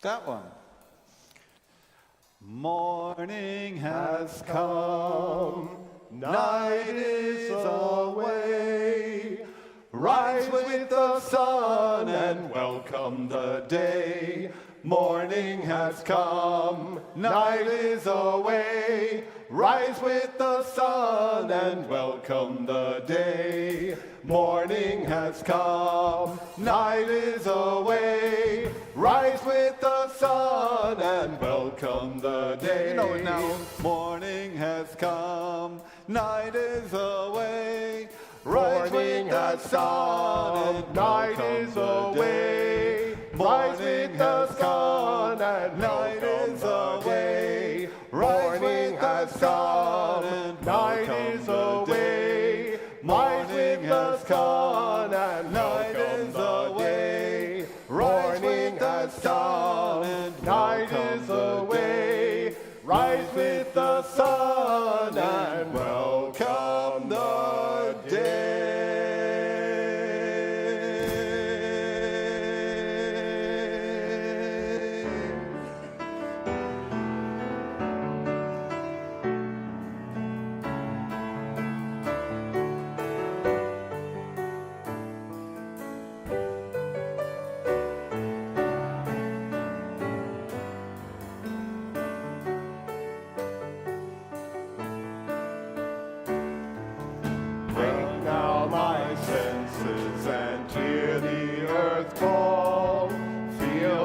that one. Morning has come, night is away. Rise with the sun and welcome the day. Morning has come, night is away. Rise with the sun and welcome the day. Morning has come, night is away. Rise with the sun and welcome the day. You know it now. Morning has come, night is away. Rise with the sun and night is away. Rise with the sun and night is away. Morning has come and night is away. Morning has come and night is away. Morning has come and night is away. Rise with the sun and welcome the day.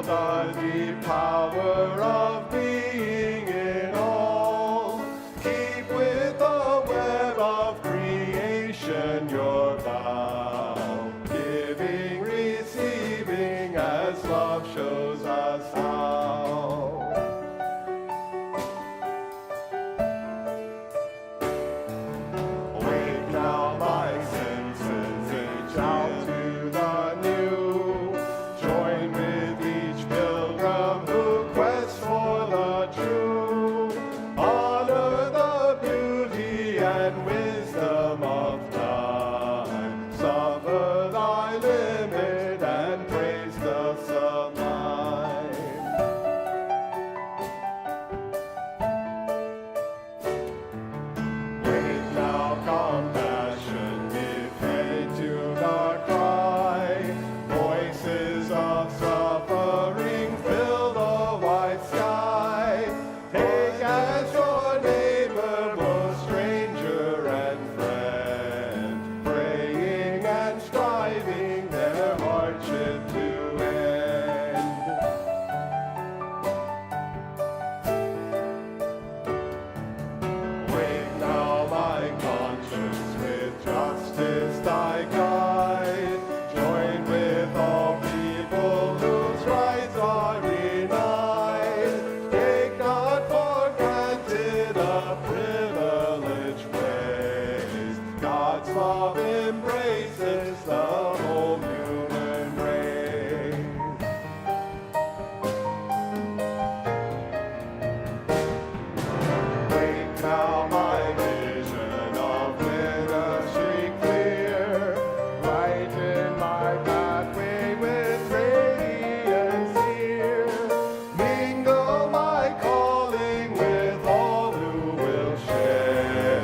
The deep power of being in all. Keep with the web of creation your vow. Giving, receiving as love shows us how. Awake now my senses, reach out to the new. Join with each pilgrim who quests for the true. Honor the beauty and wisdom of time. Suffer thy limit and praise the sublime. Wake now, compassion, give heed to the cry. Voices of suffering fill the wide sky. Take as your neighbor, both stranger and friend, praying and striving their hardship to end. Wake now, my conscience, with justice thy guide. Join with all people whose rights are denied. Take not for granted a privileged place. God's love embraces the whole human race. Wake now, my vision of ministry clear. Brighten my pathway with radiance here. Mingle my calling with all who will share.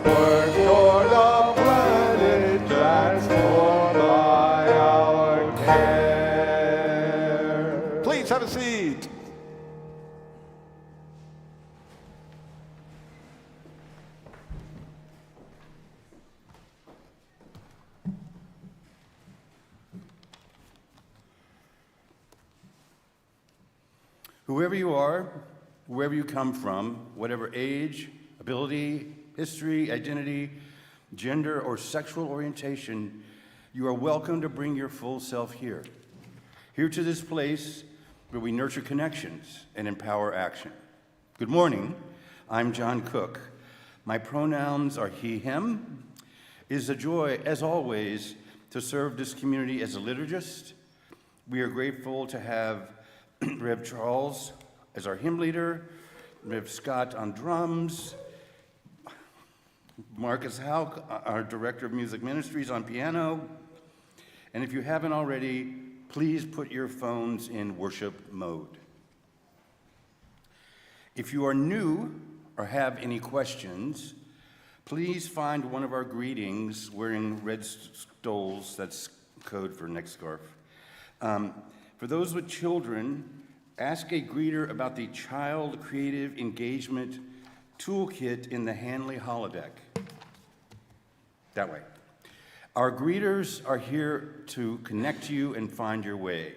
Work toward a planet transformed by our care. Please have a seat. Whoever you are, wherever you come from, whatever age, ability, history, identity, gender, or sexual orientation, you are welcome to bring your full self here. Here to this place where we nurture connections and empower action. Good morning, I'm John Cook. My pronouns are he, him. It is a joy, as always, to serve this community as a liturgist. We are grateful to have Rev Charles as our hymn leader, Rev Scott on drums, Marcus Hauk, our Director of Music Ministries, on piano. And if you haven't already, please put your phones in worship mode. If you are new or have any questions, please find one of our greetings wearing red stoles, that's code for neck scarf. For those with children, ask a greeter about the Child Creative Engagement Toolkit in the Hanley holodeck. That way. Our greeters are here to connect you and find your way.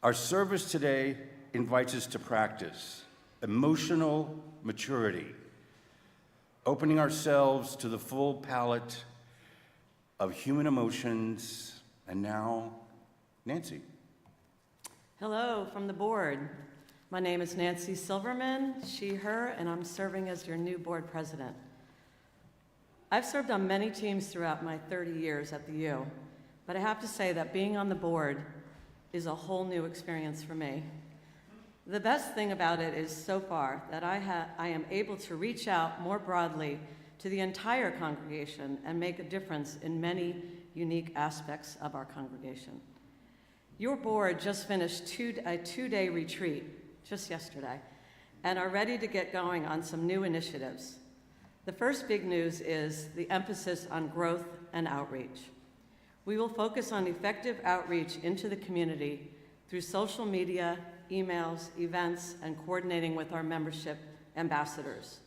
Our service today invites us to practice emotional maturity, opening ourselves to the full palette of human emotions. And now, Nancy. Hello from the board. My name is Nancy Silverman, she, her, and I'm serving as your new board president. I've served on many teams throughout my 30 years at the U, but I have to say that being on the board is a whole new experience for me. The best thing about it is so far that I am able to reach out more broadly to the entire congregation and make a difference in many unique aspects of our congregation. Your board just finished a two-day retreat just yesterday and are ready to get going on some new initiatives. The first big news is the emphasis on growth and outreach. We will focus on effective outreach into the community through social media, emails, events, and coordinating with our membership ambassadors.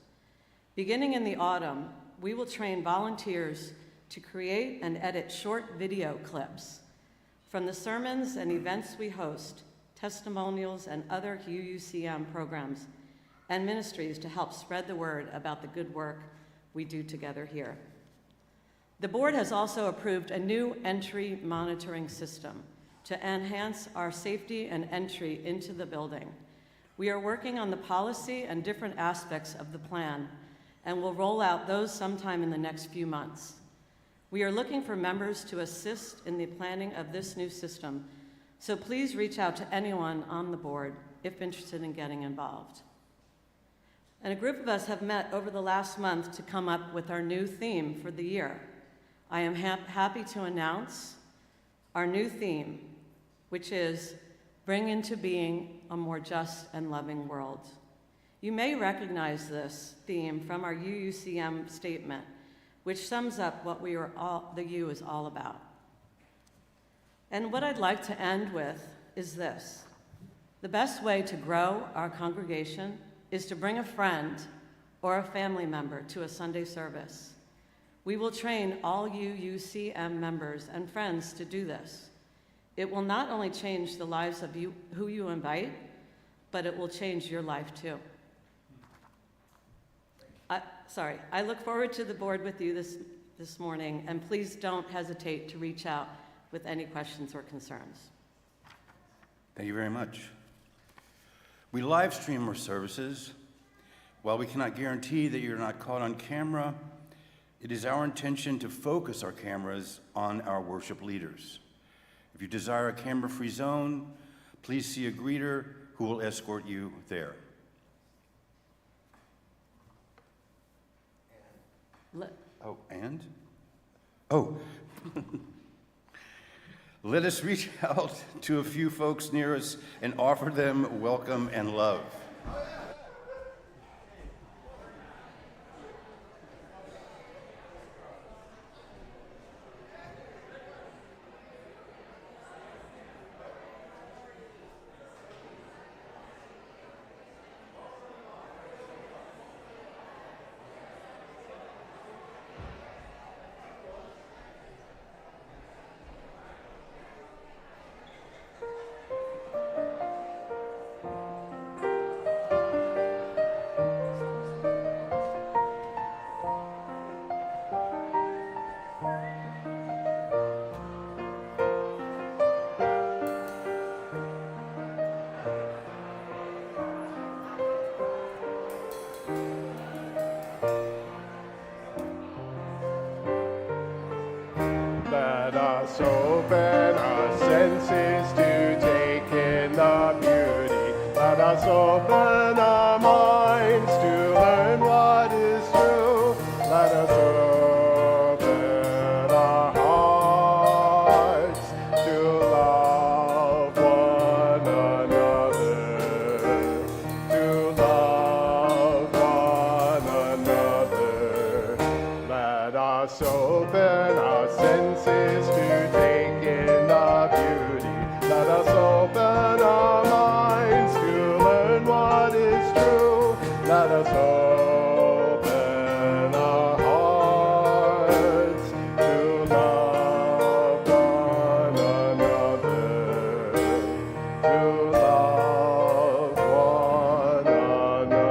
Beginning in the autumn, we will train volunteers to create and edit short video clips from the sermons and events we host, testimonials, and other UUCM programs and ministries to help spread the word about the good work we do together here. The board has also approved a new entry monitoring system to enhance our safety and entry into the building. We are working on the policy and different aspects of the plan and will roll out those sometime in the next few months. We are looking for members to assist in the planning of this new system, so please reach out to anyone on the board if interested in getting involved. And a group of us have met over the last month to come up with our new theme for the year. I am happy to announce our new theme, which is Bring into Being a More Just and Loving World. You may recognize this theme from our UUCM statement, which sums up what the U is all about. And what I'd like to end with is this. The best way to grow our congregation is to bring a friend or a family member to a Sunday service. We will train all UUCM members and friends to do this. It will not only change the lives of who you invite, but it will change your life too. I look forward to the board with you this morning, and please don't hesitate to reach out with any questions or concerns. Thank you very much. We live stream our services. While we cannot guarantee that you're not caught on camera, it is our intention to focus our cameras on our worship leaders. If you desire a camera-free zone, please see a greeter who will escort you there. Let us reach out to a few folks near us and offer them welcome and love. us open our senses to take in the beauty. Let us open our minds to learn what is true. Let us open our hearts to love one another, to love one another.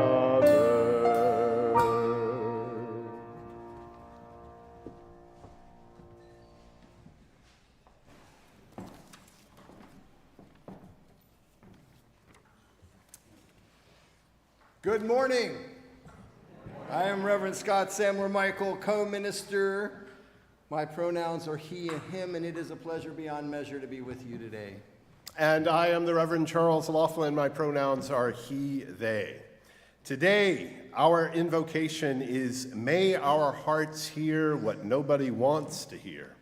Good morning. I am Reverend Scott Sammler-Michael, co-minister. My pronouns are he and him, and it is a pleasure beyond measure to be with you today. And I am the Reverend Charles Laughlin. My pronouns are he, they. Today, our invocation is May Our Hearts Hear What Nobody Wants to Hear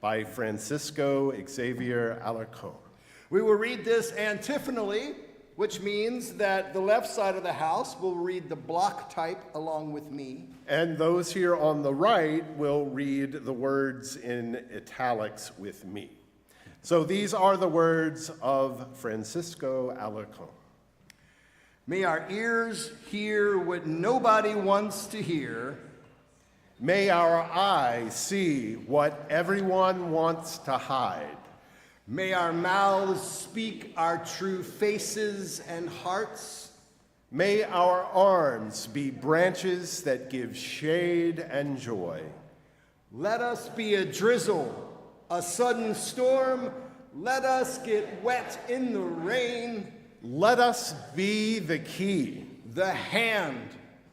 by Francisco Xavier Alarcón. We will read this antiphonally, which means that the left side of the house will read the block type along with me. And those here on the right will read the words in italics with me. So these are the words of Francisco Alarcón. May our ears hear what nobody wants to hear. May our eyes see what everyone wants to hide. May our mouths speak our true faces and hearts. May our arms be branches that give shade and joy. Let us be a drizzle, a sudden storm. Let us get wet in the rain. Let us be the key, The hand,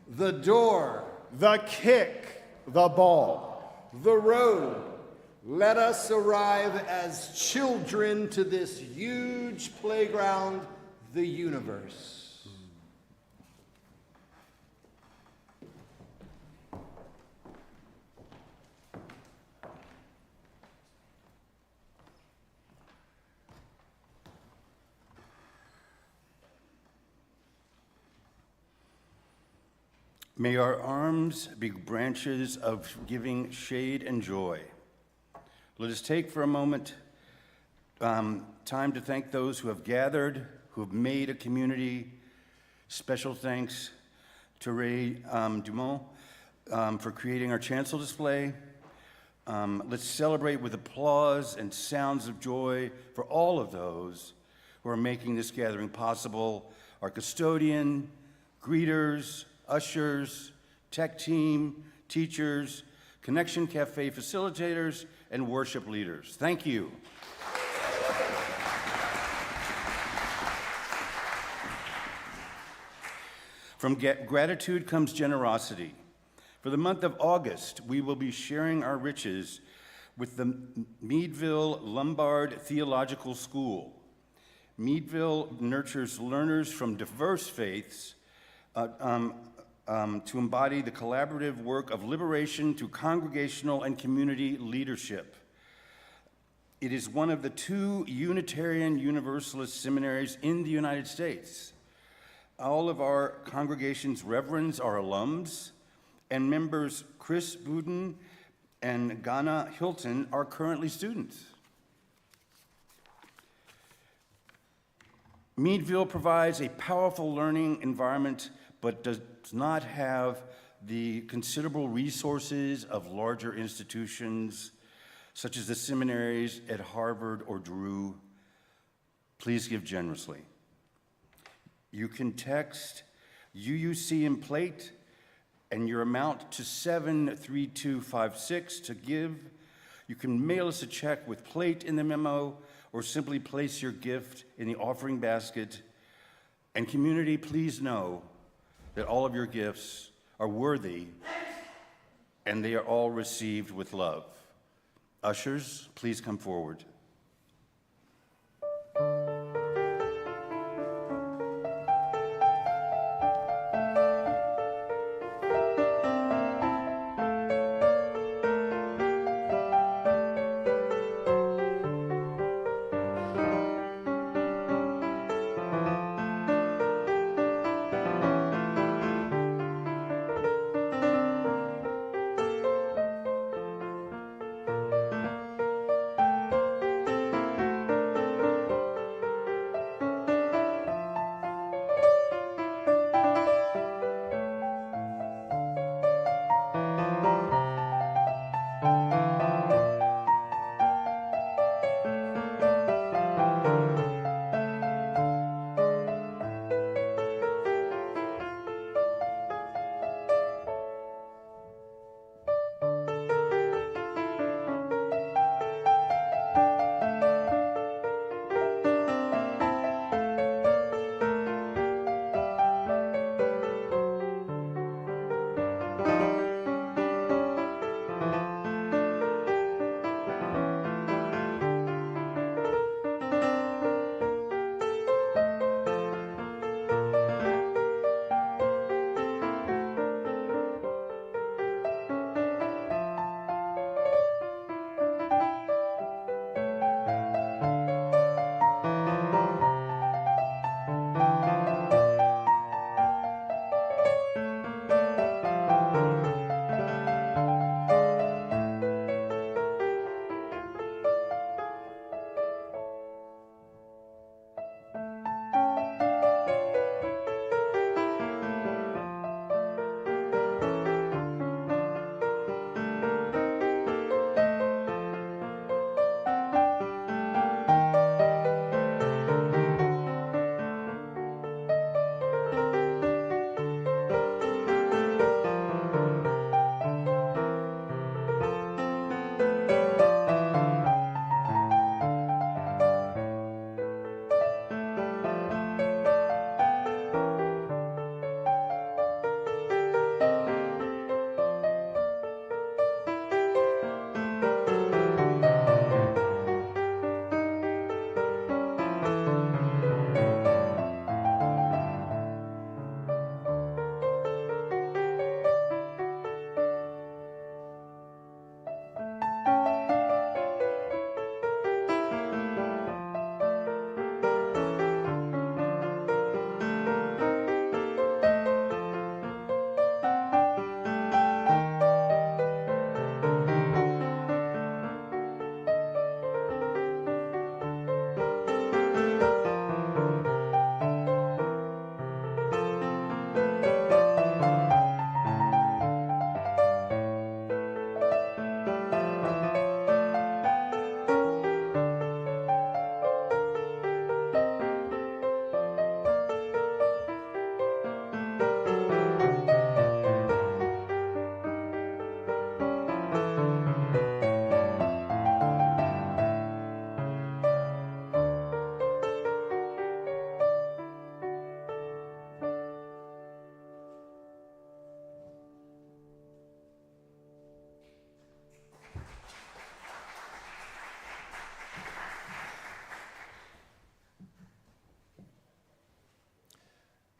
the door, the kick, the ball. the road. Let us arrive as children to this huge playground, the universe. May our arms be branches of giving shade and joy. Let us take for a moment time to thank those who have gathered, who have made a community. Special thanks to Ray Dumont for creating our chancel display. Let's celebrate with applause and sounds of joy for all of those who are making this gathering possible. Our custodian, greeters, ushers, tech team, teachers, Connection Cafe facilitators, and worship leaders. Thank you. From gratitude comes generosity. For the month of August, we will be sharing our riches with the Meadville Lombard Theological School. Meadville nurtures learners from diverse faiths to embody the collaborative work of liberation through congregational and community leadership. It is one of the 2 Unitarian Universalist seminaries in the United States. All of our congregation's reverends are alums, and members Chris Budin and Ghana Hilton are currently students. Meadville provides a powerful learning environment, but does not have the considerable resources of larger institutions, such as the seminaries at Harvard or Drew. Please give generously. You can text UUCM plate and your amount to 73256 to give. You can mail us a check with plate in the memo, or simply place your gift in the offering basket. And community, please know that all of your gifts are worthy and they are all received with love. Ushers, please come forward.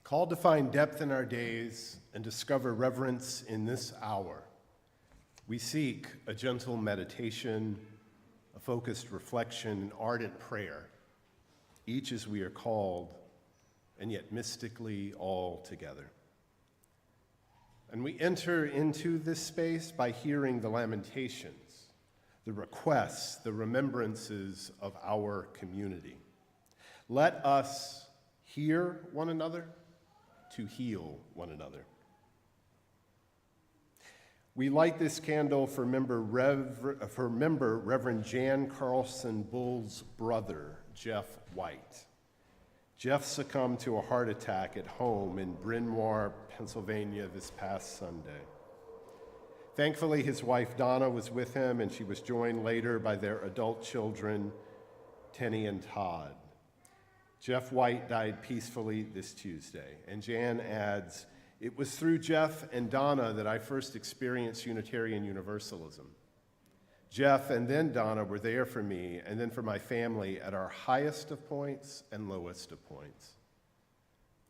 Called to find depth in our days and discover reverence in this hour, we seek a gentle meditation, a focused reflection, and ardent prayer, each as we are called, and yet mystically all together. And we enter into this space by hearing the lamentations, the requests, the remembrances of our community. Let us hear one another to heal one another. We light this candle for member Reverend Jan Carlson Bull's brother, Jeff White. Jeff succumbed to a heart attack at home in Bryn Mawr, Pennsylvania this past Sunday. Thankfully, his wife Donna was with him, and she was joined later by their adult children, Tenny and Todd. Jeff White died peacefully this Tuesday, and Jan adds, "It was through Jeff and Donna that I first experienced Unitarian Universalism. Jeff and then Donna were there for me and then for my family at our highest of points and lowest of points.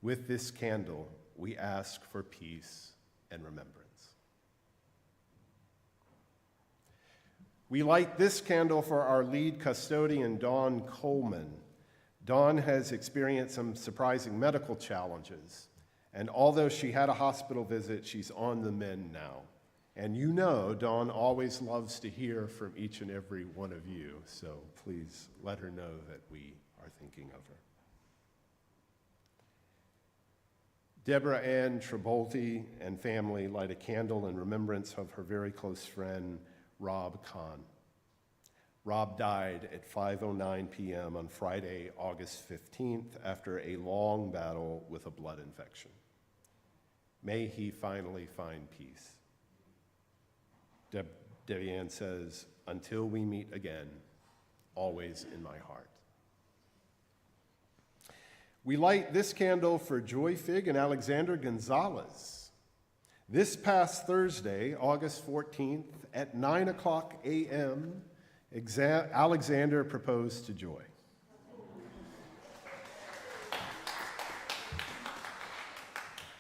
With this candle, we ask for peace and remembrance." We light this candle for our lead custodian, Dawn Coleman. Dawn has experienced some surprising medical challenges, and although she had a hospital visit, she's on the mend now. And you know Dawn always loves to hear from each and every one of you, so please let her know that we are thinking of her. Deborah Ann Trabolti and family light a candle in remembrance of her very close friend, Rob Kahn. Rob died at 5:09 p.m. on Friday, August 15th, after a long battle with a blood infection. May he finally find peace. Debbie Ann says, "Until we meet again, always in my heart." We light this candle for Joy Fig and Alexander Gonzalez. This past Thursday, August 14th, at 9:00 a.m., Alexander proposed to Joy.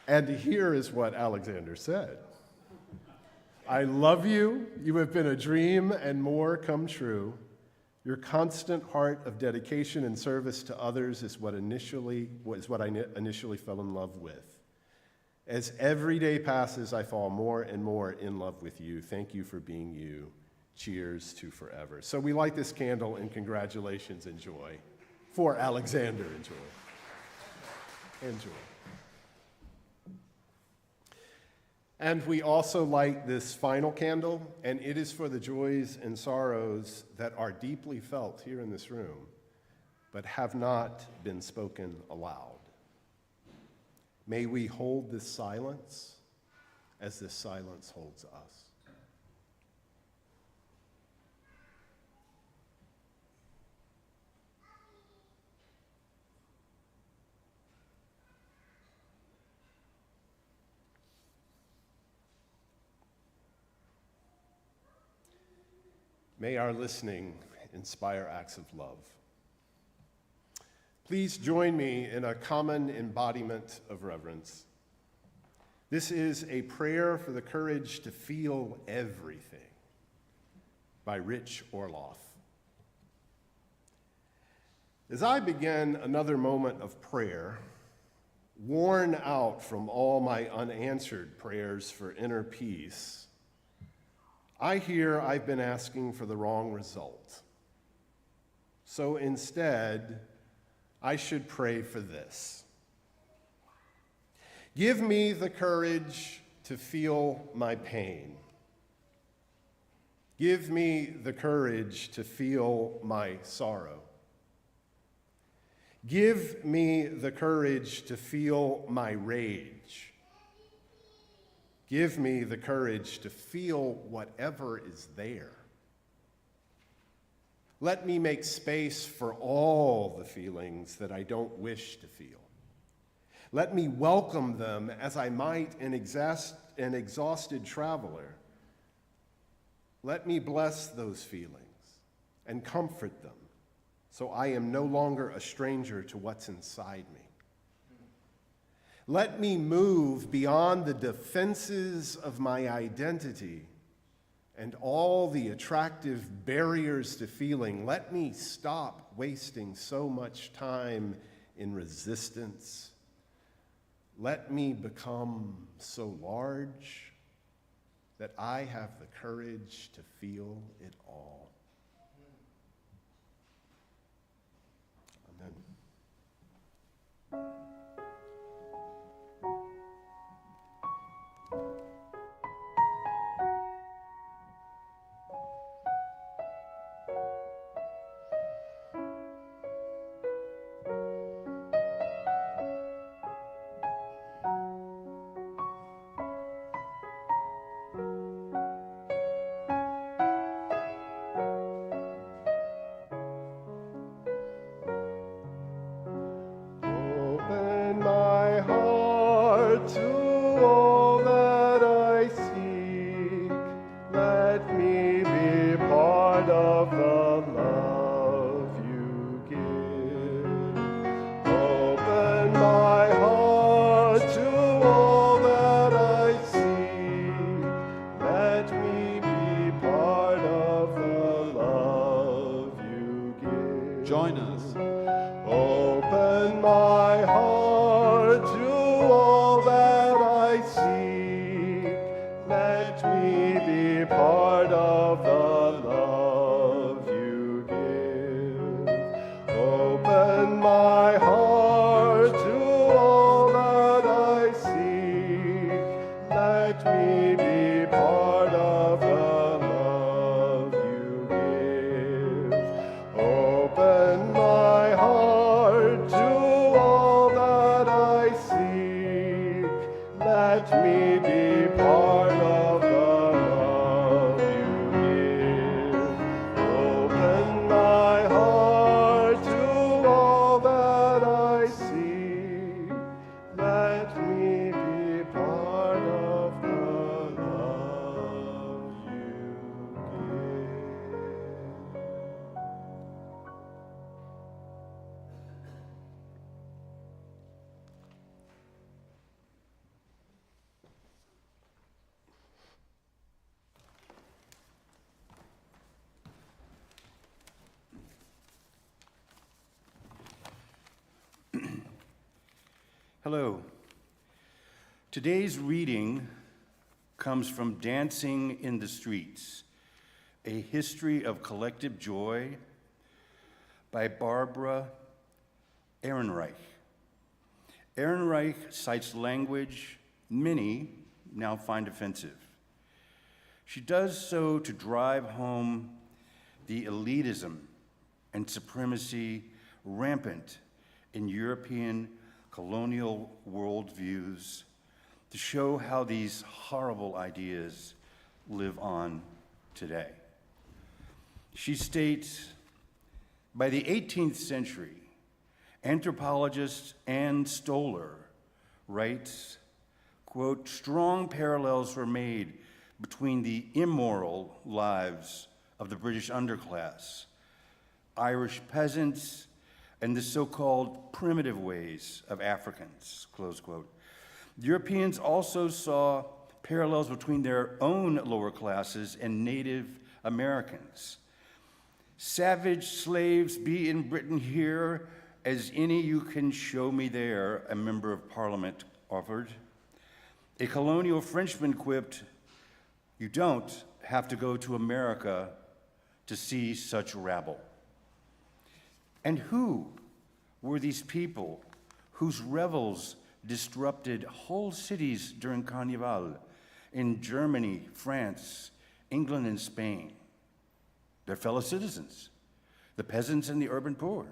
And here is what Alexander said. "I love you. You have been a dream and more come true. Your constant heart of dedication and service to others is what I initially fell in love with. As every day passes, I fall more and more in love with you. Thank you for being you. Cheers to forever." So we light this candle in congratulations and joy for Alexander and Joy. And joy. And we also light this final candle, and it is for the joys and sorrows that are deeply felt here in this room, but have not been spoken aloud. May we hold this silence as this silence holds us. May our listening inspire acts of love. Please join me in a common embodiment of reverence. This is a prayer for the courage to feel everything by Rich Orloff. As I begin another moment of prayer, worn out from all my unanswered prayers for inner peace, I hear I've been asking for the wrong result. So instead, I should pray for this. Give me the courage to feel my pain. Give me the courage to feel my sorrow. Give me the courage to feel my rage. Give me the courage to feel whatever is there. Let me make space for all the feelings that I don't wish to feel. Let me welcome them as I might an exhausted traveler. Let me bless those feelings and comfort them so I am no longer a stranger to what's inside me. Let me move beyond the defenses of my identity and all the attractive barriers to feeling. Let me stop wasting so much time in resistance. Let me become so large that I have the courage to feel it all. Amen. Open my heart to all that I seek. Let me be part of the love you give. Open my heart to all that I seek. Let me be part of the love you give. Join us. Open my heart to all that I seek. Let me be part of the love you give. Open my heart to all that I seek. Let me be part of the love you give. Open my heart to all that I seek. Let me be part of the love you give. Open my heart to all that I seek. Let me be part of the love you give. Hello. Today's reading comes from Dancing in the Streets, A History of Collective Joy by Barbara Ehrenreich. Ehrenreich cites language many now find offensive. She does so to drive home the elitism and supremacy rampant in European colonial worldviews, to show how these horrible ideas live on today. She states, by the 18th century, anthropologist Anne Stoller writes, quote, strong parallels were made between the immoral lives of the British underclass, Irish peasants, and the so-called primitive ways of Africans, close quote. Europeans also saw parallels between their own lower classes and Native Americans. Savage slaves be in Britain here, as any you can show me there, a member of Parliament offered. A colonial Frenchman quipped, you don't have to go to America to see such rabble. And who were these people whose revels disrupted whole cities during Carnival in Germany, France, England, and Spain? Their fellow citizens, the peasants and the urban poor.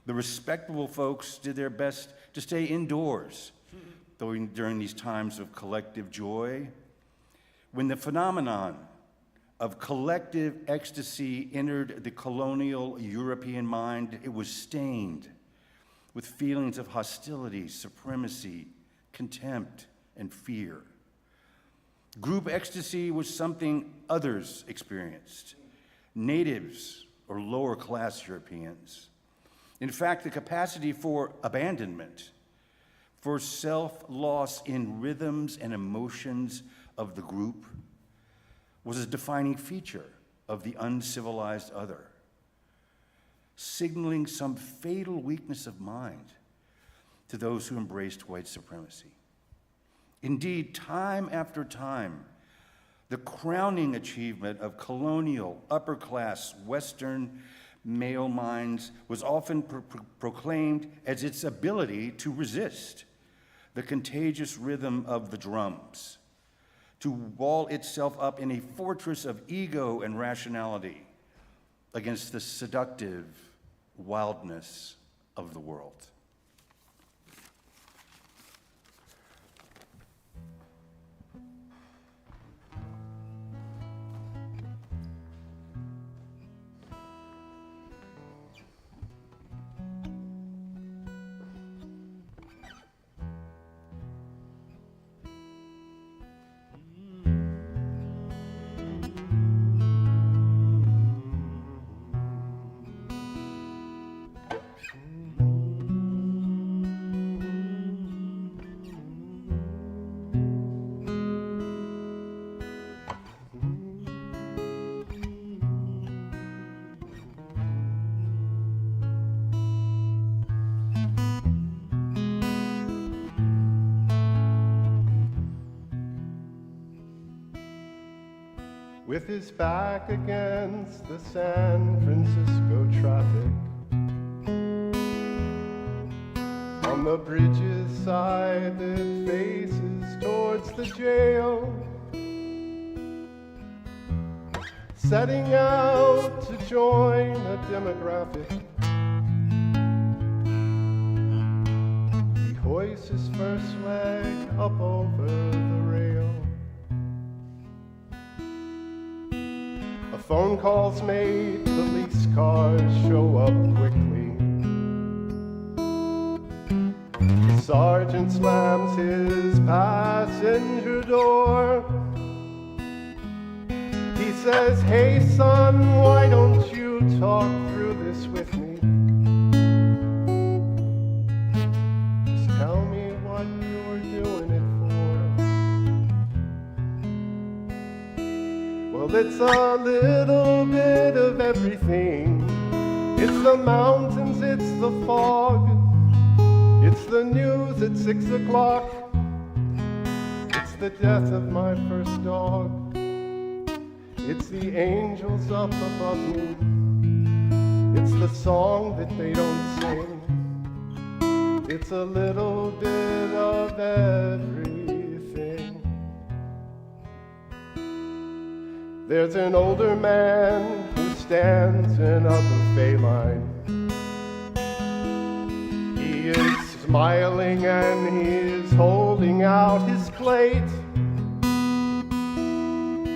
The respectable folks did their best to stay indoors during these times of collective joy. When the phenomenon of collective ecstasy entered the colonial European mind, it was stained with feelings of hostility, supremacy, contempt, and fear. Group ecstasy was something others experienced, natives or lower class Europeans. In fact, the capacity for abandonment, for self-loss in rhythms and emotions of the group was a defining feature of the uncivilized other, signaling some fatal weakness of mind to those who embraced white supremacy. Indeed, time after time, the crowning achievement of colonial, upper-class, Western male minds was often proclaimed as its ability to resist the contagious rhythm of the drums, to wall itself up in a fortress of ego and rationality against the seductive wildness of the world. With his back against the San Francisco traffic, on the bridge's side that faces towards the jail, setting out to join a demographic. He hoists his first leg up over the rail. A phone call's made, police cars show up quickly. The sergeant slams his passenger door. He says, "Hey son, why don't you talk through this with me? Just tell me what you're doing it for." Well, it's a little bit of everything. It's the mountains, it's the fog, it's the news at 6 o'clock, it's the death of my first dog. It's the angels up above me. It's the song that they don't sing. It's a little bit of everything. There's an older man who stands in a buffet line. He is smiling and he is holding out his plate.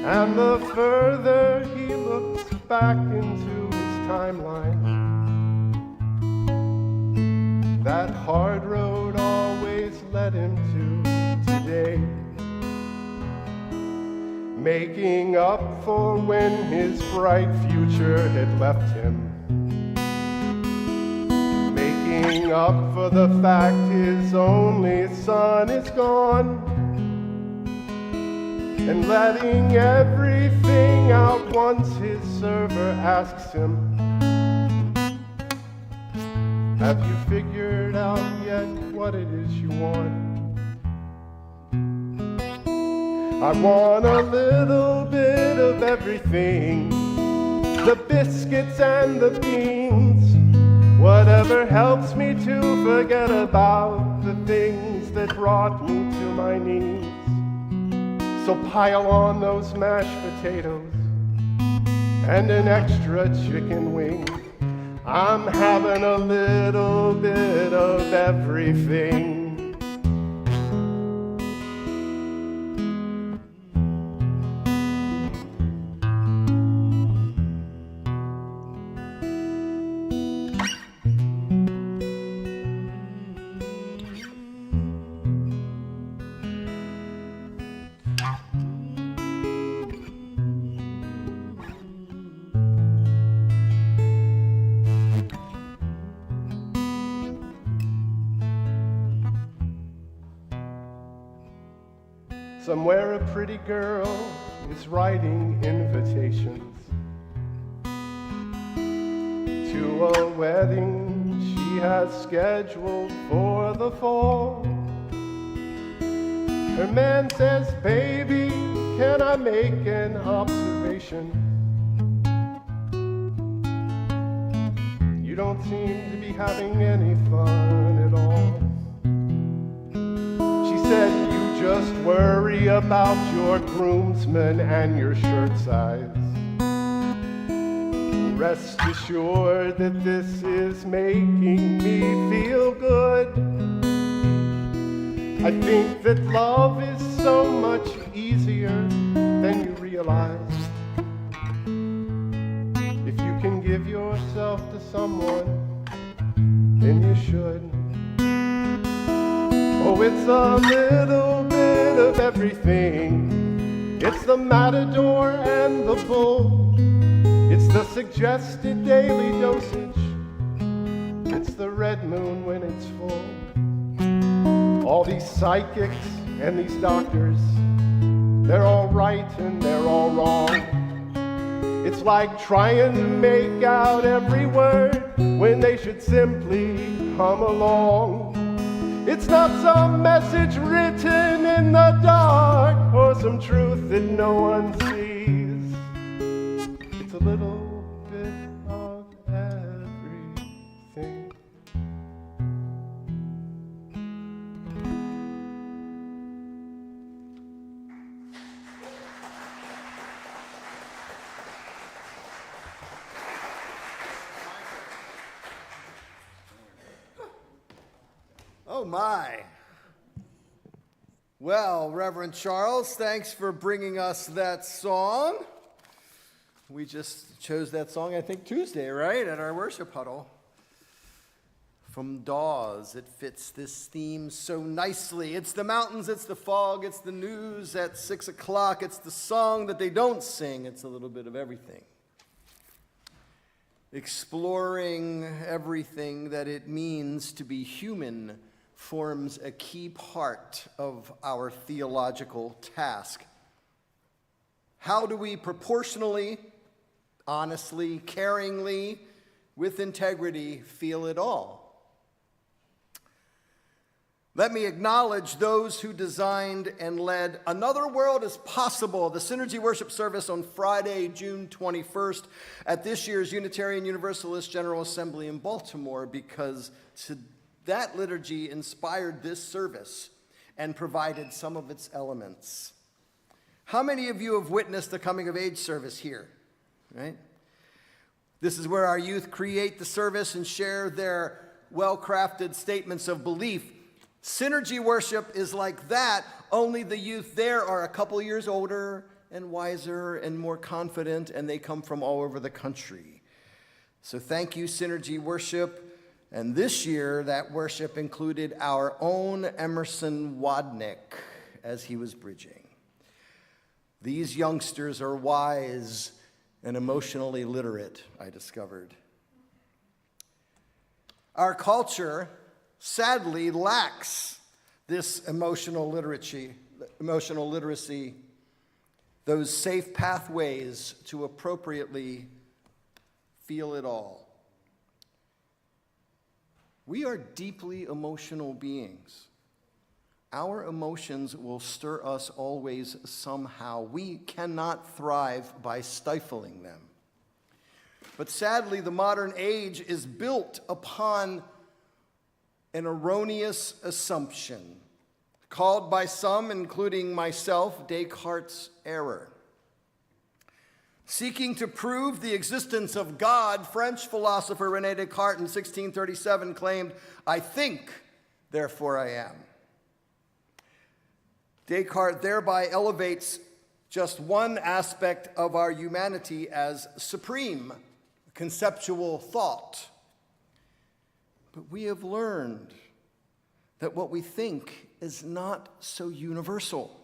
And the further he looks back into his timeline, that hard road always led him to today, making up for when his bright future had left him, making up for the fact his only son is gone, and letting everything out once his server asks him, "Have you figured out yet what it is you want?" I want a little bit of everything, the biscuits and the beans, whatever helps me to forget about the things that brought me to my knees. So pile on those mashed potatoes and an extra chicken wing. I'm having a little bit of everything. Somewhere a pretty girl is writing invitations to a wedding she has scheduled for the fall. Her man says, "Baby, can I make an observation? You don't seem to be having any fun at all." She said, "You just worry about your groomsmen and your shirt size. Rest assured that this is making me feel good. I think that love is so much easier than you realize. If you can give yourself to someone, then you should. Oh, it's a little bit of everything. It's the matador and the bull. It's the suggested daily dosage. It's the red moon when it's full. All these psychics and these doctors, they're all right and they're all wrong. It's like trying to make out every word when they should simply hum along. It's not some message written in the dark or some truth that no one sees. It's a little bit of everything. Oh my. Well, Reverend Charles, thanks for bringing us that song. We just chose that song, I think, Tuesday, right, at our worship huddle. From Dawes, it fits this theme so nicely. It's the mountains, it's the fog, it's the news at 6 o'clock, it's the song that they don't sing. It's a little bit of everything. Exploring everything that it means to be human forms a key part of our theological task. How do we proportionally, honestly, caringly, with integrity, feel it all? Let me acknowledge those who designed and led Another World is Possible, the Synergy Worship Service on Friday, June 21st at this year's Unitarian Universalist General Assembly in Baltimore, because that liturgy inspired this service and provided some of its elements. How many of you have witnessed the coming of age service here? Right? This is where our youth create the service and share their well-crafted statements of belief. Synergy worship is like that, only the youth there are a couple years older and wiser and more confident, and they come from all over the country. So thank you, Synergy Worship. And this year, that worship included our own Emerson Wadnick as he was bridging. These youngsters are wise and emotionally literate, I discovered. Our culture sadly lacks this emotional literacy, those safe pathways to appropriately feel it all. We are deeply emotional beings. Our emotions will stir us always somehow. We cannot thrive by stifling them. But sadly, the modern age is built upon an erroneous assumption, called by some, including myself, Descartes' error. Seeking to prove the existence of God, French philosopher René Descartes in 1637 claimed, "I think, therefore I am." Descartes thereby elevates just one aspect of our humanity as supreme, conceptual thought. But we have learned that what we think is not so universal.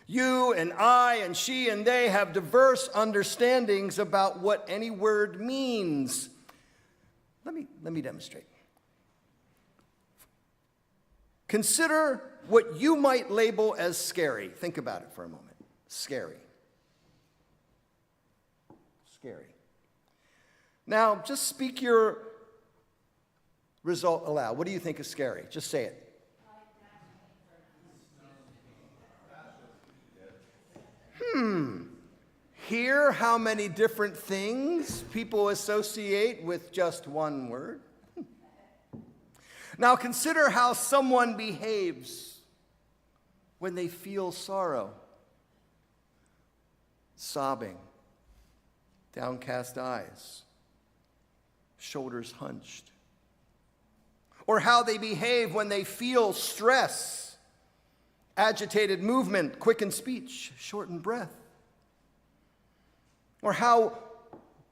You and I and she and they have diverse understandings about what any word means. Let me demonstrate. Consider what you might label as scary. Think about it for a moment. Scary. Scary. Now, just speak your result aloud. What do you think is scary? Just say it. Hear how many different things people associate with just one word? Now consider how someone behaves when they feel sorrow. Sobbing, downcast eyes, shoulders hunched. Or how they behave when they feel stress, agitated movement, quickened speech, shortened breath. Or how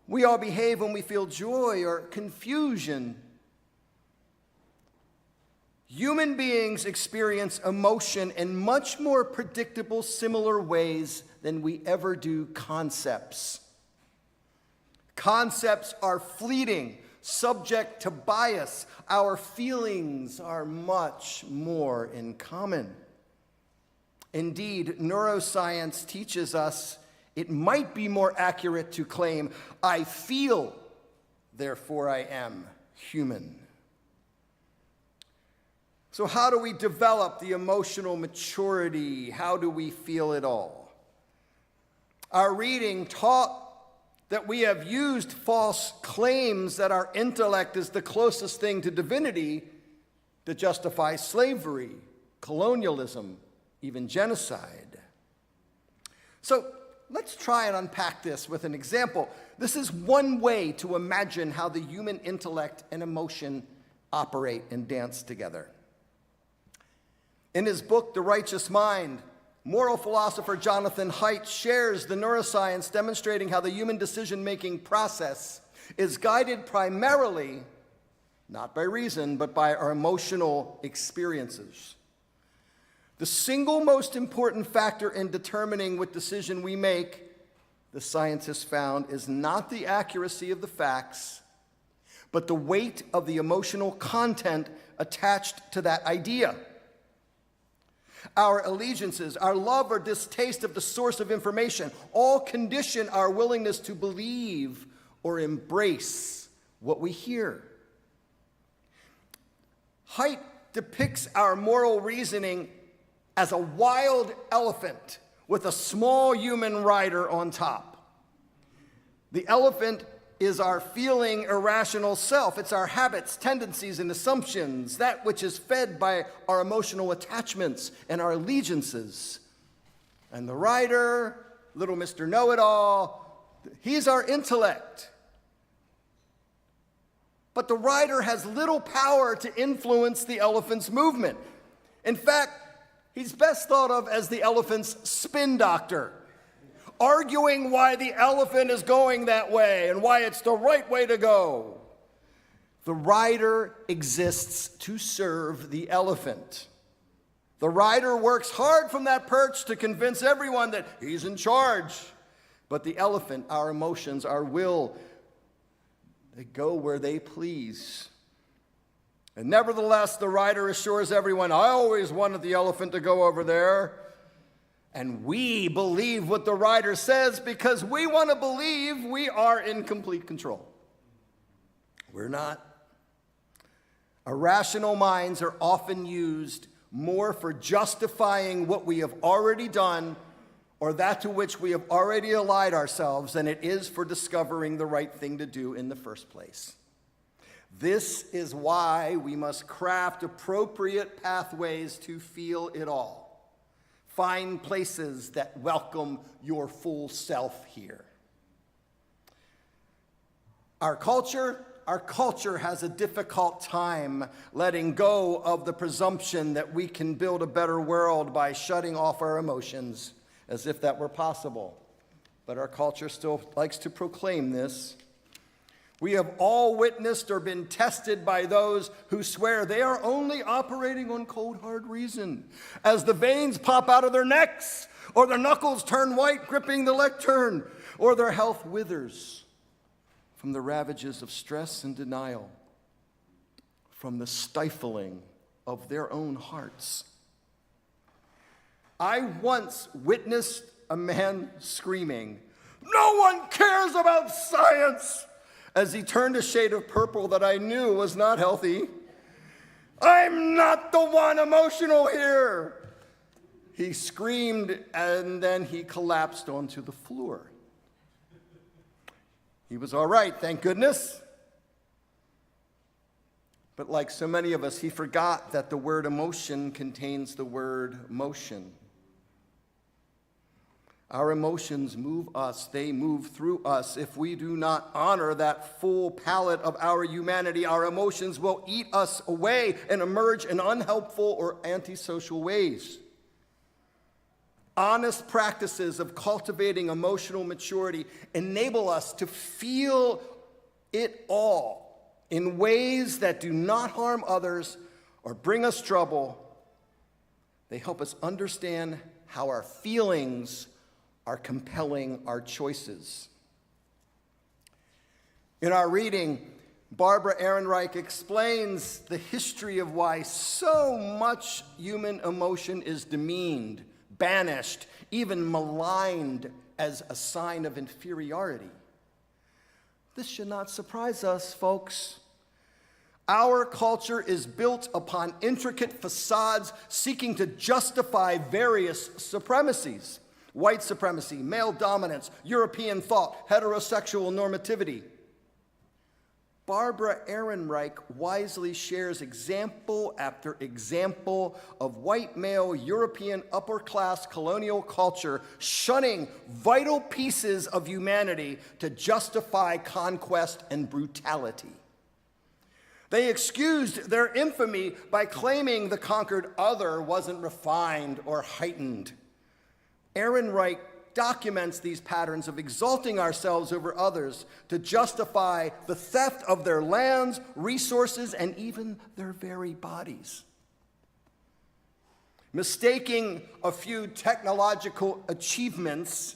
we all behave when we feel joy or confusion. Human beings experience emotion in much more predictable, similar ways than we ever do concepts. Concepts are fleeting, subject to bias. Our feelings are much more in common. Indeed, neuroscience teaches us it might be more accurate to claim, I feel, therefore I am human. So how do we develop the emotional maturity? How do we feel it all? Our reading taught that we have used false claims that our intellect is the closest thing to divinity to justify slavery, colonialism, even genocide. So let's try and unpack this with an example. This is one way to imagine how the human intellect and emotion operate and dance together. In his book, The Righteous Mind, moral philosopher Jonathan Haidt shares the neuroscience demonstrating how the human decision-making process is guided primarily, not by reason, but by our emotional experiences. The single most important factor in determining what decision we make, the scientists found, is not the accuracy of the facts, but the weight of the emotional content attached to that idea. Our allegiances, our love or distaste of the source of information, all condition our willingness to believe or embrace what we hear. Haidt depicts our moral reasoning as a wild elephant with a small human rider on top. The elephant is our feeling, irrational self. It's our habits, tendencies, and assumptions, that which is fed by our emotional attachments and our allegiances. And the rider, little Mr. Know-it-all, he's our intellect. But the rider has little power to influence the elephant's movement. In fact, he's best thought of as the elephant's spin doctor, arguing why the elephant is going that way and why it's the right way to go. The rider exists to serve the elephant. The rider works hard from that perch to convince everyone that he's in charge. But the elephant, our emotions, our will, they go where they please. And nevertheless, the rider assures everyone, I always wanted the elephant to go over there. And we believe what the rider says because we want to believe we are in complete control. We're not. Irrational minds are often used more for justifying what we have already done or that to which we have already allied ourselves than it is for discovering the right thing to do in the first place. This is why we must craft appropriate pathways to feel it all. Find places that welcome your full self here. Our culture has a difficult time letting go of the presumption that we can build a better world by shutting off our emotions, as if that were possible. But our culture still likes to proclaim this. We have all witnessed or been tested by those who swear they are only operating on cold, hard reason, as the veins pop out of their necks, or their knuckles turn white gripping the lectern, or their health withers from the ravages of stress and denial, from the stifling of their own hearts. I once witnessed a man screaming, "No one cares about science!" as he turned a shade of purple that I knew was not healthy. "I'm not the one emotional here!" He screamed, and then he collapsed onto the floor. He was all right, thank goodness. But like so many of us, he forgot that the word emotion contains the word motion. Our emotions move us, they move through us. If we do not honor that full palette of our humanity, our emotions will eat us away and emerge in unhelpful or antisocial ways. Honest practices of cultivating emotional maturity enable us to feel it all in ways that do not harm others or bring us trouble. They help us understand how our feelings are compelling our choices. In our reading, Barbara Ehrenreich explains the history of why so much human emotion is demeaned, banished, even maligned as a sign of inferiority. This should not surprise us, folks. Our culture is built upon intricate facades seeking to justify various supremacies: white supremacy, male dominance, European thought, heterosexual normativity. Barbara Ehrenreich wisely shares example after example of white male European upper-class colonial culture shunning vital pieces of humanity to justify conquest and brutality. They excused their infamy by claiming the conquered other wasn't refined or heightened. Ehrenreich documents these patterns of exalting ourselves over others to justify the theft of their lands, resources, and even their very bodies. Mistaking a few technological achievements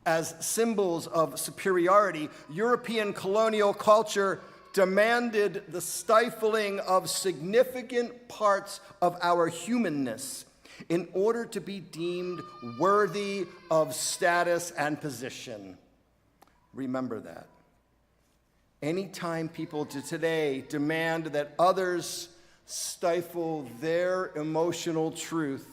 as symbols of superiority, European colonial culture demanded the stifling of significant parts of our humanness in order to be deemed worthy of status and position. Remember that. Anytime people today demand that others stifle their emotional truth,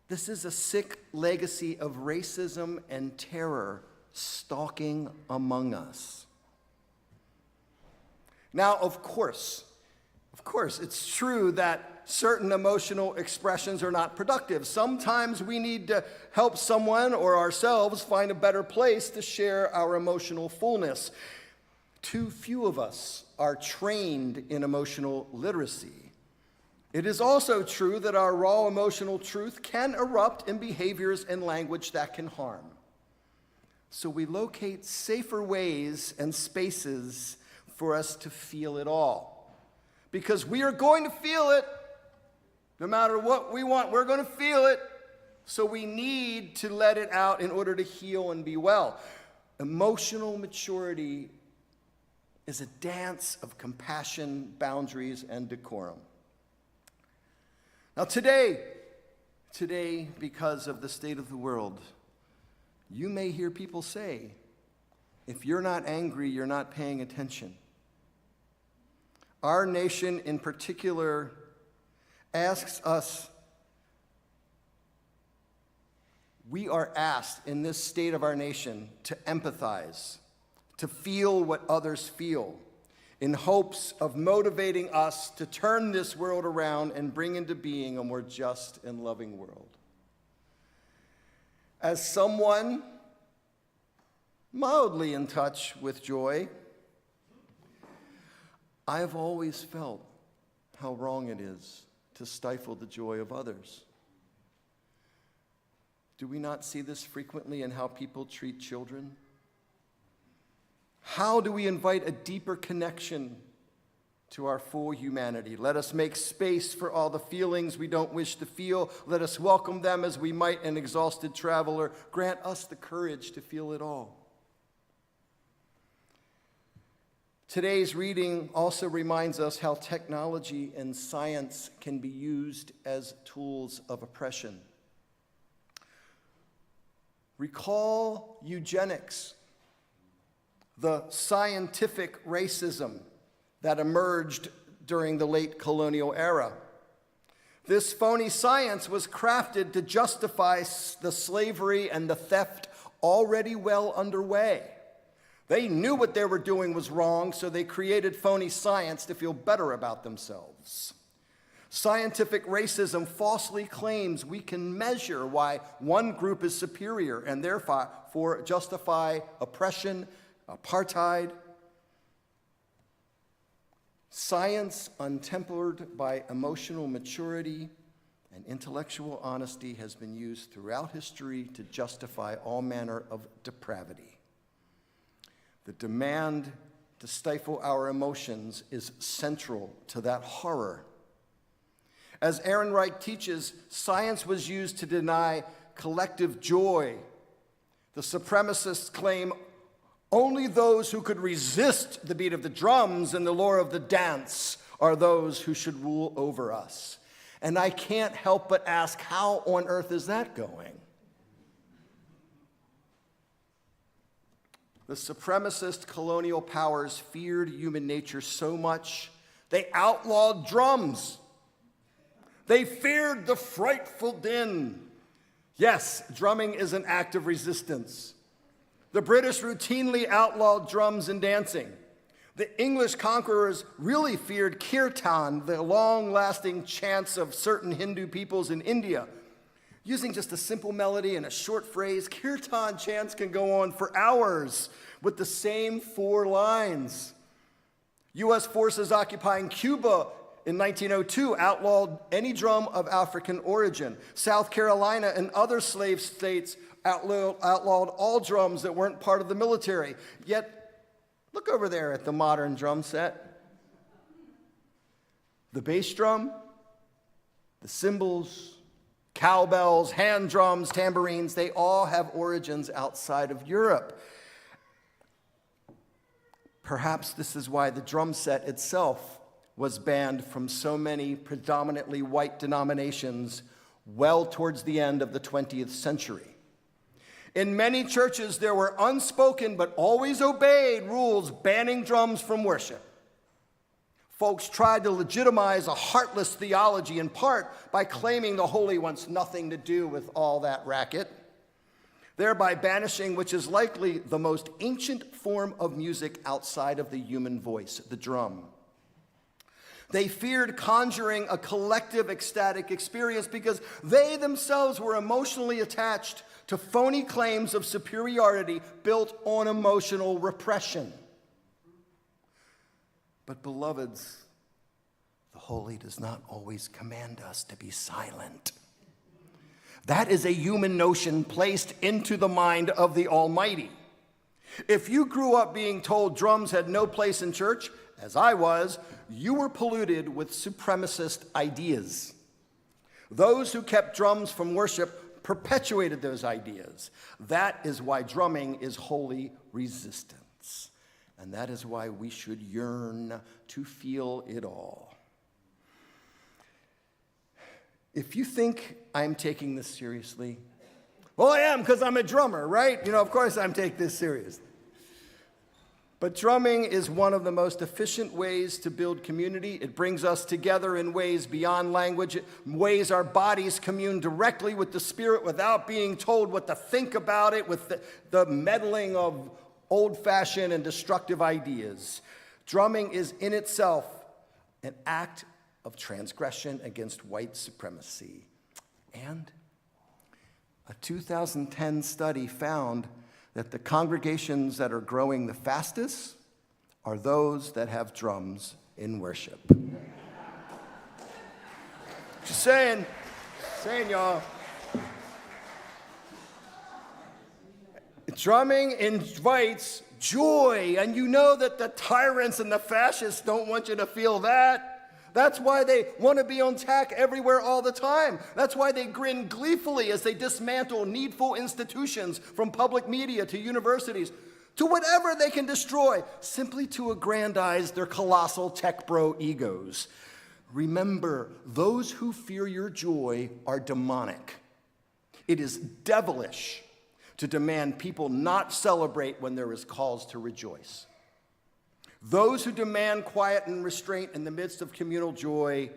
this is a sick legacy of racism and terror stalking among us. Now, of course, it's true that certain emotional expressions are not productive. Sometimes we need to help someone or ourselves find a better place to share our emotional fullness. Too few of us are trained in emotional literacy. It is also true that our raw emotional truth can erupt in behaviors and language that can harm. So we locate safer ways and spaces for us to feel it all. Because we are going to feel it. No matter what we want, we're going to feel it. So we need to let it out in order to heal and be well. Emotional maturity is a dance of compassion, boundaries, and decorum. Now today, because of the state of the world, you may hear people say, if you're not angry, you're not paying attention. Our nation in particular asks us, we are asked in this state of our nation to empathize, to feel what others feel, in hopes of motivating us to turn this world around and bring into being a more just and loving world. As someone mildly in touch with joy, I have always felt how wrong it is to stifle the joy of others. Do we not see this frequently in how people treat children? How do we invite a deeper connection to our full humanity? Let us make space for all the feelings we don't wish to feel. Let us welcome them as we might an exhausted traveler. Grant us the courage to feel it all. Today's reading also reminds us how technology and science can be used as tools of oppression. Recall eugenics, the scientific racism that emerged during the late colonial era. This phony science was crafted to justify the slavery and the theft already well underway. They knew what they were doing was wrong, so they created phony science to feel better about themselves. Scientific racism falsely claims we can measure why one group is superior and therefore justify oppression, apartheid. Science, untempered by emotional maturity and intellectual honesty, has been used throughout history to justify all manner of depravity. The demand to stifle our emotions is central to that horror. As Aaron Reich teaches, science was used to deny collective joy. The supremacists claim only those who could resist the beat of the drums and the lure of the dance are those who should rule over us. And I can't help but ask, how on earth is that going? The supremacist colonial powers feared human nature so much, they outlawed drums. They feared the frightful din. Yes, drumming is an act of resistance. The British routinely outlawed drums and dancing. The English conquerors really feared kirtan, the long-lasting chants of certain Hindu peoples in India. Using just a simple melody and a short phrase, kirtan chants can go on for hours with the same 4 lines. U.S. forces occupying Cuba in 1902 outlawed any drum of African origin. South Carolina and other slave states outlawed all drums that weren't part of the military. Yet, look over there at the modern drum set. The bass drum, the cymbals, cowbells, hand drums, tambourines, they all have origins outside of Europe. Perhaps this is why the drum set itself was banned from so many predominantly white denominations well towards the end of the 20th century. In many churches, there were unspoken but always obeyed rules banning drums from worship. Folks tried to legitimize a heartless theology in part by claiming the holy wants nothing to do with all that racket, thereby banishing which is likely the most ancient form of music outside of the human voice, the drum. They feared conjuring a collective ecstatic experience because they themselves were emotionally attached to phony claims of superiority built on emotional repression. But beloveds, the holy does not always command us to be silent. That is a human notion placed into the mind of the Almighty. If you grew up being told drums had no place in church, as I was, you were polluted with supremacist ideas. Those who kept drums from worship perpetuated those ideas. That is why drumming is holy resistance. And that is why we should yearn to feel it all. If you think I'm taking this seriously, well, I am because I'm a drummer, right? Of course I'm taking this seriously. But drumming is one of the most efficient ways to build community. It brings us together in ways beyond language, ways our bodies commune directly with the Spirit without being told what to think about it, with the meddling of old-fashioned and destructive ideas. Drumming is in itself an act of transgression against white supremacy. And a 2010 study found that the congregations that are growing the fastest are those that have drums in worship. Just saying, y'all. Drumming invites joy, and you know that the tyrants and the fascists don't want you to feel that. That's why they want to be on tack everywhere all the time. That's why they grin gleefully as they dismantle needful institutions from public media to universities. to whatever they can destroy, simply to aggrandize their colossal tech bro egos. Remember, those who fear your joy are demonic. It is devilish to demand people not celebrate when there is cause to rejoice. Those who demand quiet and restraint in the midst of communal joy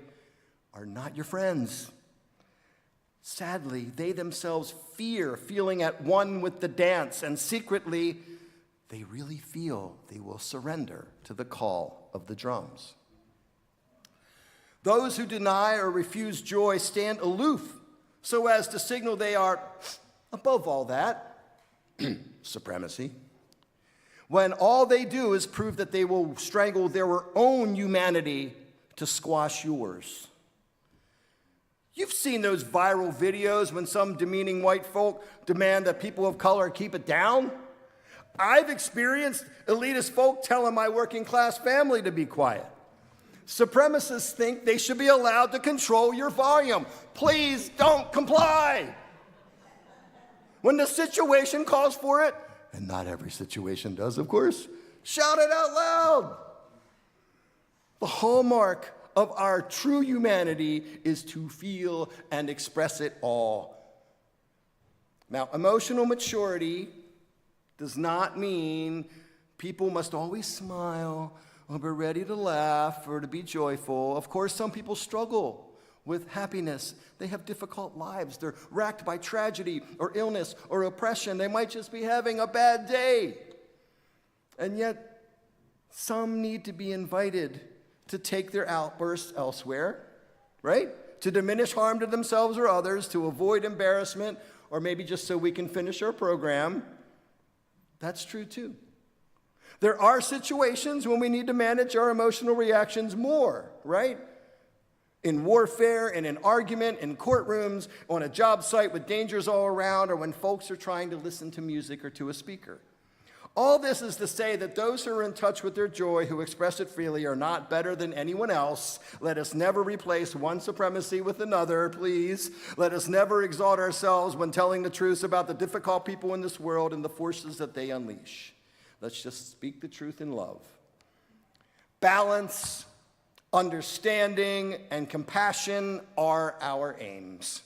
are not your friends. Sadly, they themselves fear feeling at one with the dance, and secretly, they really feel they will surrender to the call of the drums. Those who deny or refuse joy stand aloof so as to signal they are above all that, supremacy, when all they do is prove that they will strangle their own humanity to squash yours. You've seen those viral videos when some demeaning white folk demand that people of color keep it down. I've experienced elitist folk telling my working class family to be quiet. Supremacists think they should be allowed to control your volume. Please don't comply. When the situation calls for it, and not every situation does, of course, shout it out loud. The hallmark of our true humanity is to feel and express it all. Now, emotional maturity does not mean people must always smile or be ready to laugh or to be joyful. Of course, some people struggle with happiness. They have difficult lives. They're racked by tragedy or illness or oppression. They might just be having a bad day. And yet, some need to be invited to take their outbursts elsewhere, right? To diminish harm to themselves or others, to avoid embarrassment, or maybe just so we can finish our program. That's true too. There are situations when we need to manage our emotional reactions more, right? In warfare, in an argument, in courtrooms, on a job site with dangers all around, or when folks are trying to listen to music or to a speaker. All this is to say that those who are in touch with their joy, who express it freely, are not better than anyone else. Let us never replace one supremacy with another, please. Let us never exalt ourselves when telling the truth about the difficult people in this world and the forces that they unleash. Let's just speak the truth in love. Balance, understanding, and compassion are our aims.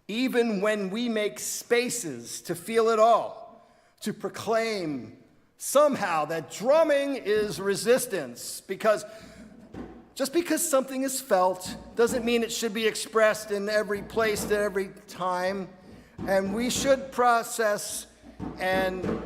Even when we make spaces to feel it all, to proclaim somehow that drumming is resistance, because just because something is felt doesn't mean it should be expressed in every place at every time, and we should process and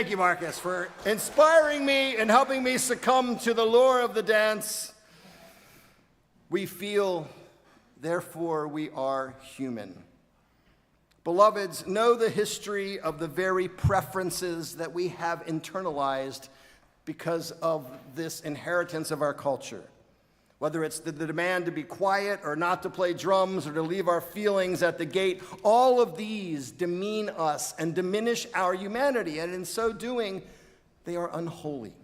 thank you, Marcus, for inspiring me and helping me succumb to the lure of the dance. We feel, therefore we are human. Beloveds, know the history of the very preferences that we have internalized because of this inheritance of our culture. Whether it's the demand to be quiet or not to play drums or to leave our feelings at the gate, all of these demean us and diminish our humanity, and in so doing, they are unholy.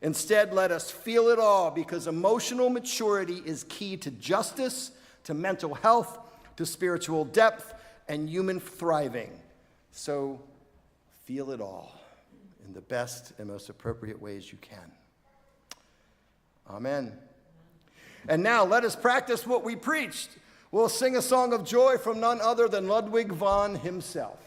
Instead, let us feel it all, because emotional maturity is key to justice, to mental health, to spiritual depth, and human thriving. So, feel it all in the best and most appropriate ways you can. Amen. And now let us practice what we preached. We'll sing a song of joy from none other than Ludwig von himself.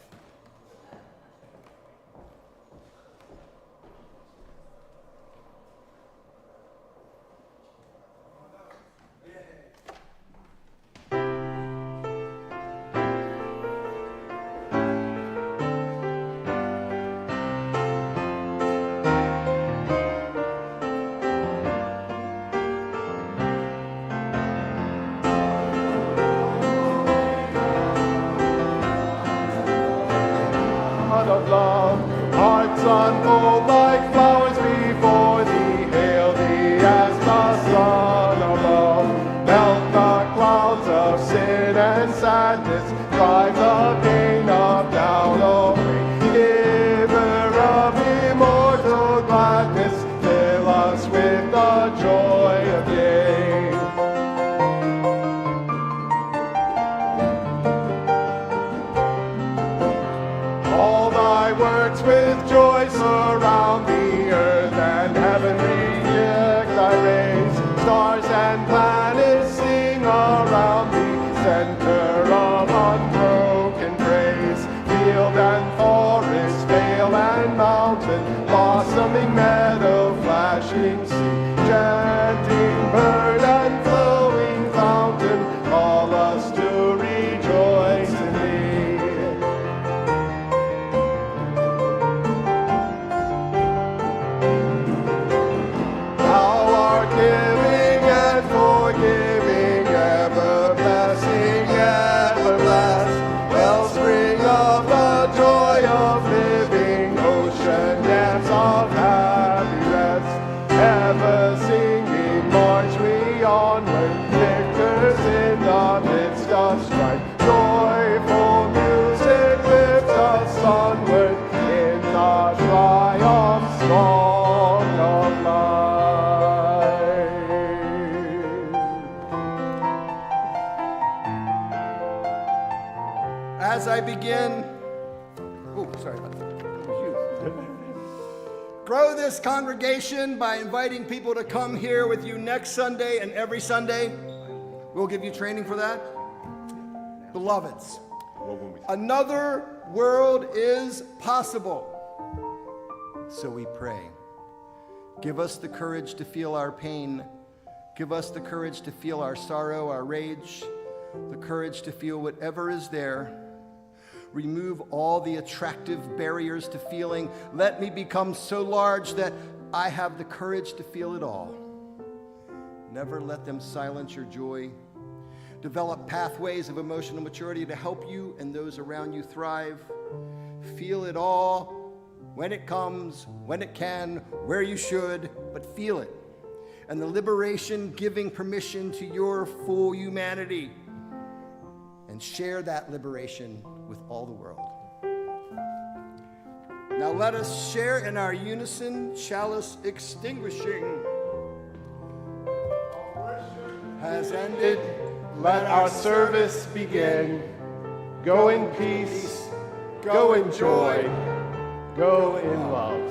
victors in the midst of strife. Joyful music lifts us onward in the triumph song of life. As I begin, sorry about that. That was you. Grow this congregation by inviting people to come here with you next Sunday and every Sunday. We'll give you training for that. Beloveds, another world is possible. So we pray. Give us the courage to feel our pain. Give us the courage to feel our sorrow, our rage, the courage to feel whatever is there. Remove all the attractive barriers to feeling. Let me become so large that I have the courage to feel it all. Never let them silence your joy. Develop pathways of emotional maturity to help you and those around you thrive. Feel it all when it comes, when it can, where you should, but feel it. And the liberation giving permission to your full humanity. And share that liberation with all the world. Now let us share in our unison chalice extinguishing. Has ended. Let our service begin. Go in peace, go in joy, go in love.